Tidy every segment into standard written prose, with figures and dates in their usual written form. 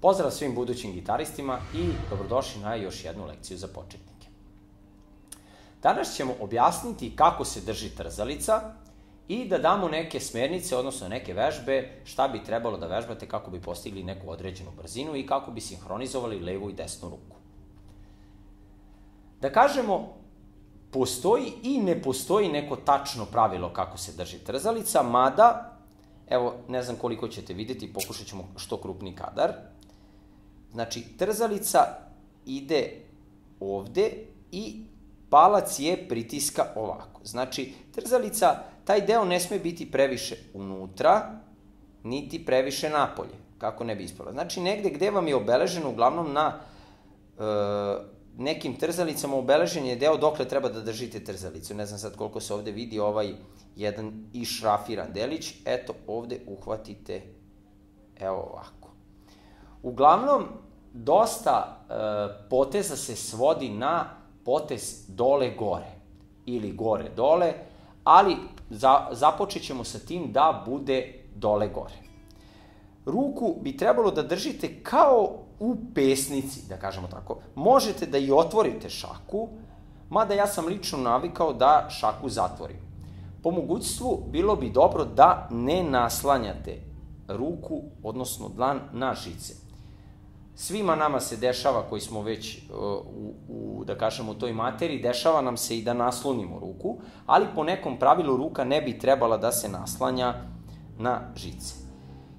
Pozdrav svim budućim gitaristima i dobrodošli na još jednu lekciju za početnike. Danas ćemo objasniti kako se drži trzalica i da damo neke smernice, odnosno neke vežbe, šta bi trebalo da vežbate kako bi postigli neku određenu brzinu i kako bi sinhronizovali levu i desnu ruku. Da kažemo, postoji i ne postoji neko tačno pravilo kako se drži trzalica, mada, evo, ne znam koliko ćete vidjeti, pokušat ćemo što krupniji kadar. Znači, trzalica ide ovde i palac je pritiska ovako. Znači, trzalica, taj deo ne sme biti previše unutra, niti previše napolje, kako ne bi ispala. Znači, negde gde vam je obeleženo, uglavnom na nekim trzalicama obeležen je deo dokle treba da držite trzalicu. Ne znam sad koliko se ovde vidi ovaj jedan išrafiran delić. Eto, ovde uhvatite, evo ovako. Uglavnom, dosta poteza se svodi na potez dole-gore ili gore-dole, ali započet ćemo sa tim da bude dole-gore. Ruku bi trebalo da držite kao u pesnici, da kažemo tako. Možete da i otvorite šaku, mada ja sam lično navikao da šaku zatvorim. Po mogućstvu bilo bi dobro da ne naslanjate ruku, odnosno dlan na žice. Svima nama se dešava, koji smo već da kažemo, u toj materiji, dešava nam se i da naslonimo ruku, ali po nekom pravilu ruka ne bi trebala da se naslanja na žice.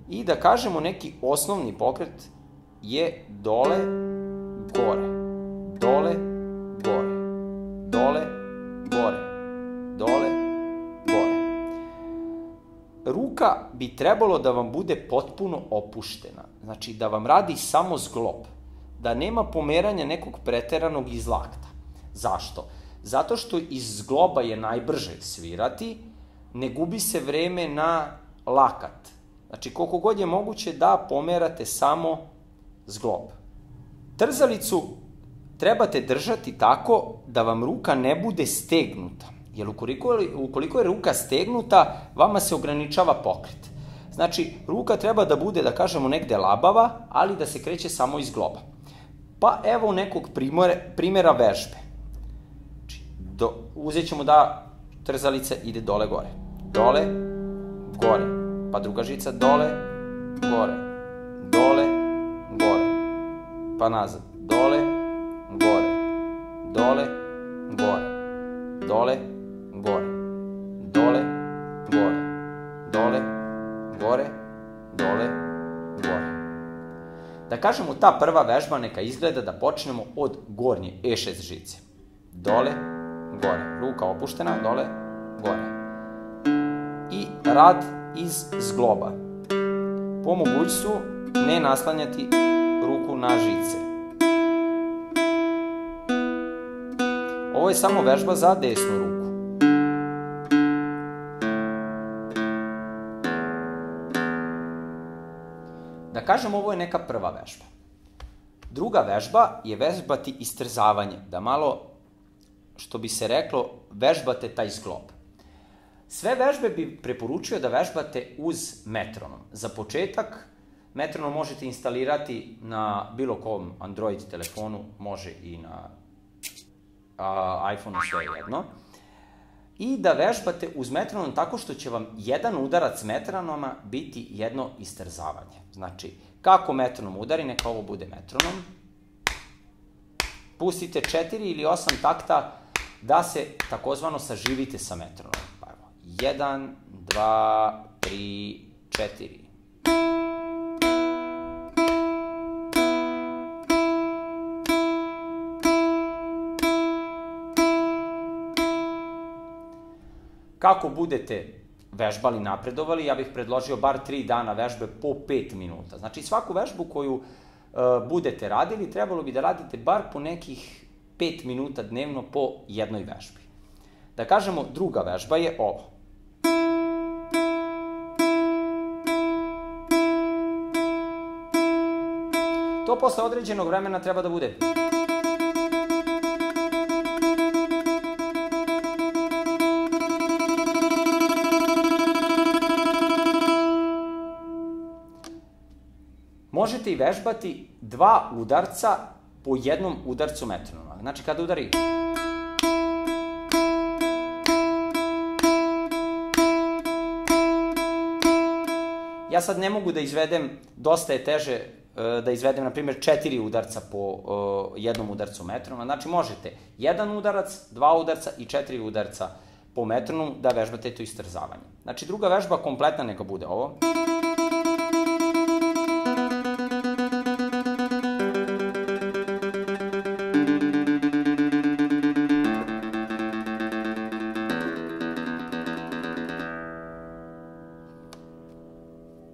I da kažemo, neki osnovni pokret je dole, gore, dole, gore, dole, gore, dole, gore. Ruka bi trebalo da vam bude potpuno opuštena, znači da vam radi samo zglob, da nema pomeranja nekog preteranog iz lakta. Zašto? Zato što iz zgloba je najbrže svirati, ne gubi se vreme na lakat. Znači, koliko god je moguće da pomerate samo zglob. Trzalicu trebate držati tako da vam ruka ne bude stegnuta, jer ukoliko je ruka stegnuta, vama se ograničava pokret. Znači, ruka treba da bude, da kažemo, negde labava, ali da se kreće samo iz zgloba. Pa evo nekog primjera vežbe. Uzet ćemo da trzalica ide dole-gore. Dole, gore. Pa druga žica, dole, gore, dole, gore, pa nazad, dole, gore, dole, gore, dole, gore, dole, gore, dole, gore, dole, gore. Da kažemo, ta prva vežba neka izgleda da počnemo od gornje E6 žice. Dole, gore, ruka opuštena, dole, gore. I rad iz zgloba. Po mogućstvu ne naslanjati ruku na žice. Ovo je samo vežba za desnu ruku. Da kažem, ovo je neka prva vežba. Druga vežba je vežbati istrzavanje, da malo, što bi se reklo, vežbate taj zglob. Sve vežbe bi preporučio da vežbate uz metronom. Za početak, metronom možete instalirati na bilo kom Android telefonu, može i na iPhone-u, sve jedno. I da vežbate uz metronom tako što će vam jedan udarac metronoma biti jedno istrzavanje. Znači, kako metronom udari, neka ovo bude metronom. Pustite 4 ili 8 takta da se takozvano saživite sa metronomom. 1, 2, 3, 4. Kako budete vežbali, napredovali, ja bih predložio bar 3 dana vežbe po 5 minuta. Znači, svaku vežbu koju budete radili, trebalo bi da radite bar po nekih 5 minuta dnevno po jednoj vežbi. Da kažemo, druga vežba je ovo. To posle određenog vremena treba da bude. možete i vežbati 2 udarca po jednom udarcu metronoma. Znači, kada udari... Ja sad ne mogu da izvedem, dosta je teže da izvedem, na primjer, 4 udarca po jednom udarcu metronoma. Znači, možete 1 udarac, 2 udarca i 4 udarca po metronomu da vežbate to istrzavanje. Znači, druga vežba kompletna neka bude ovo.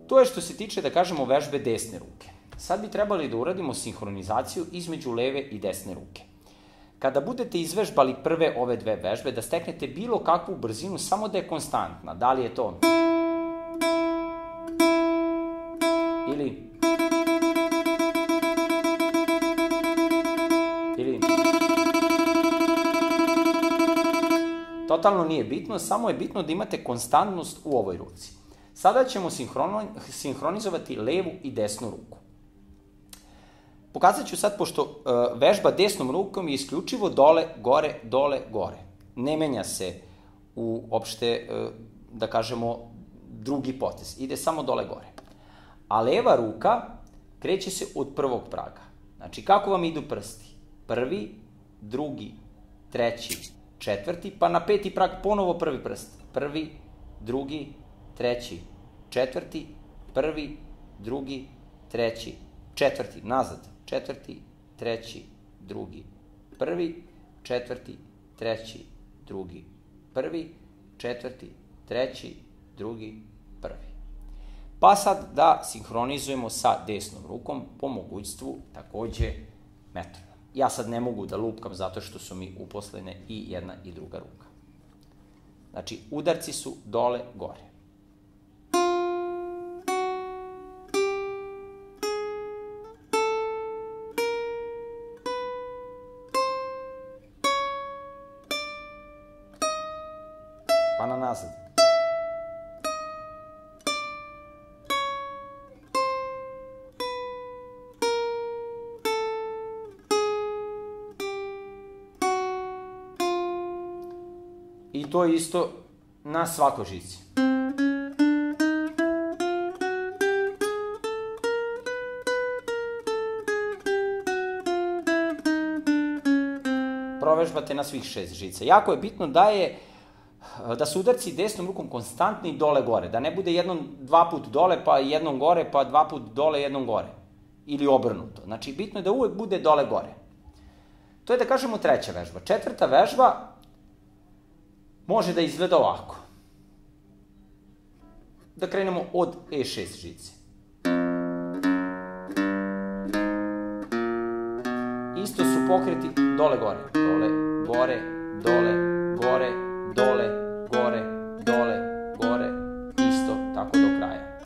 To je što se tiče, da kažemo, vežbe desne ruke. Sad bi trebali da uradimo sinhronizaciju između leve i desne ruke. Kada budete izvežbali prve ove 2 vežbe, da steknete bilo kakvu brzinu, samo da je konstantna. Da li je to? Ili... Totalno nije bitno, samo je bitno da imate konstantnost u ovoj ruci. Sada ćemo sinhronizovati levu i desnu ruku. Pokazat ću sad, pošto vežba desnom rukom je isključivo dole, gore, dole, gore. Ne menja se uopšte, da kažemo, drugi potez. Ide samo dole, gore. A leva ruka kreće se od prvog praga. Znači, kako vam idu prsti? Prvi, drugi, treći, četvrti, pa na 5. prag ponovo prvi prst. Prvi, drugi, treći, četvrti, prvi, drugi, treći, četvrti, nazad, četvrti, treći, drugi, prvi, četvrti, treći, drugi, prvi, četvrti, treći, drugi, prvi. Pa sad da sinhronizujemo sa desnom rukom, po mogućstvu takođe metronom. Ja sad ne mogu da lupkam zato što su mi uposlene i jedna i druga ruka. Znači, udarci su dole, gore. Pa na nazad. I to je isto na svakoj žici. Provežbate na svih 6 žica. Jako je bitno da su udarci desnom rukom konstantni dole-gore, da ne bude jednom 2 put dole, pa jednom gore, pa 2 put dole, jednom gore. Ili obrnuto. Znači, bitno je da uvek bude dole-gore. To je, da kažemo, 3. vežba. 4. vežba može da izgleda ovako. Da krenemo od E6 žice. Isto su pokreti dole-gore. Dole-gore, dole-gore, dole-gore, dole-gore. Isto tako do kraja.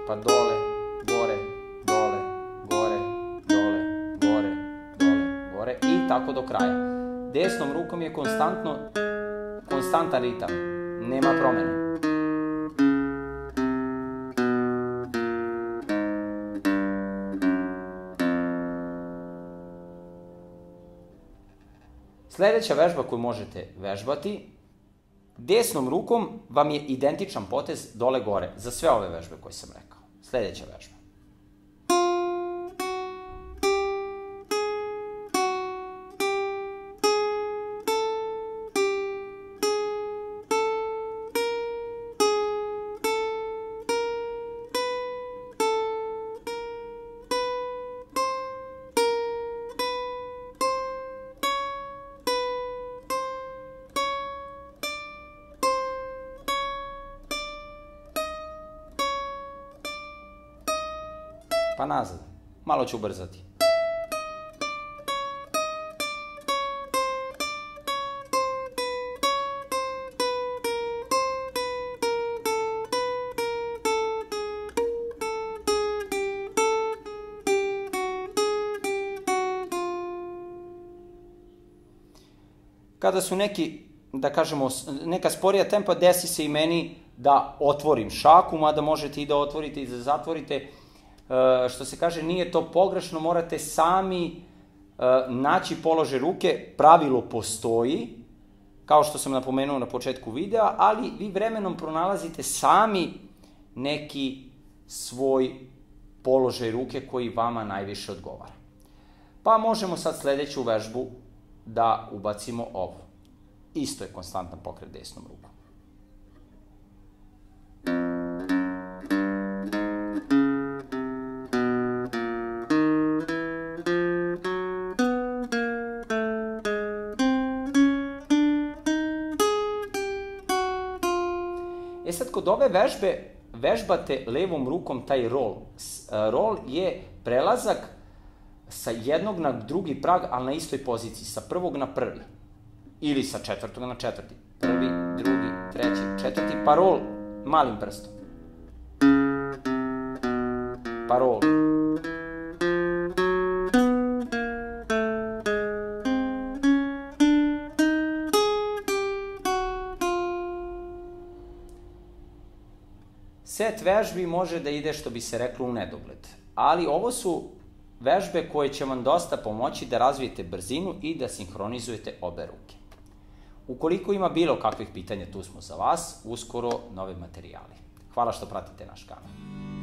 Pa dole, gore, dole, gore, dole, gore, dole, gore. I tako do kraja. Desnom rukom je konstantan ritam. Nema promene. Sledeća vežba koju možete vežbati, desnom rukom vam je identičan potez dole-gore za sve ove vežbe koje sam rekao. Sledeća vežba. Pa nazad. Malo ću ubrzati. Kada su neki, da kažemo, neka sporija tempa, desi se i meni da otvorim šaku, mada možete i da otvorite i da zatvorite. Što se kaže, nije to pogrešno, morate sami naći položaj ruke, pravilo postoji, kao što sam napomenuo na početku videa, ali vi vremenom pronalazite sami neki svoj položaj ruke koji vama najviše odgovara. Pa možemo sad sledeću vežbu da ubacimo ovo. Isto je konstantan pokret desnom rukom. Sad, kod ove vežbe vežbate levom rukom taj roll. Roll je prelazak sa jednog na drugi prag, ali na istoj poziciji, sa prvog na prvi. Ili sa četvrtog na četvrti. Prvi, drugi, treći, četvrti, pa roll malim prstom. Pa roll. Set vežbi može da ide, što bi se reklo, u nedogled. Ali ovo su vežbe koje će vam dosta pomoći da razvijete brzinu i da sinhronizujete obe ruke. Ukoliko ima bilo kakvih pitanja, tu smo za vas. Uskoro nove materijali. Hvala što pratite naš kanal.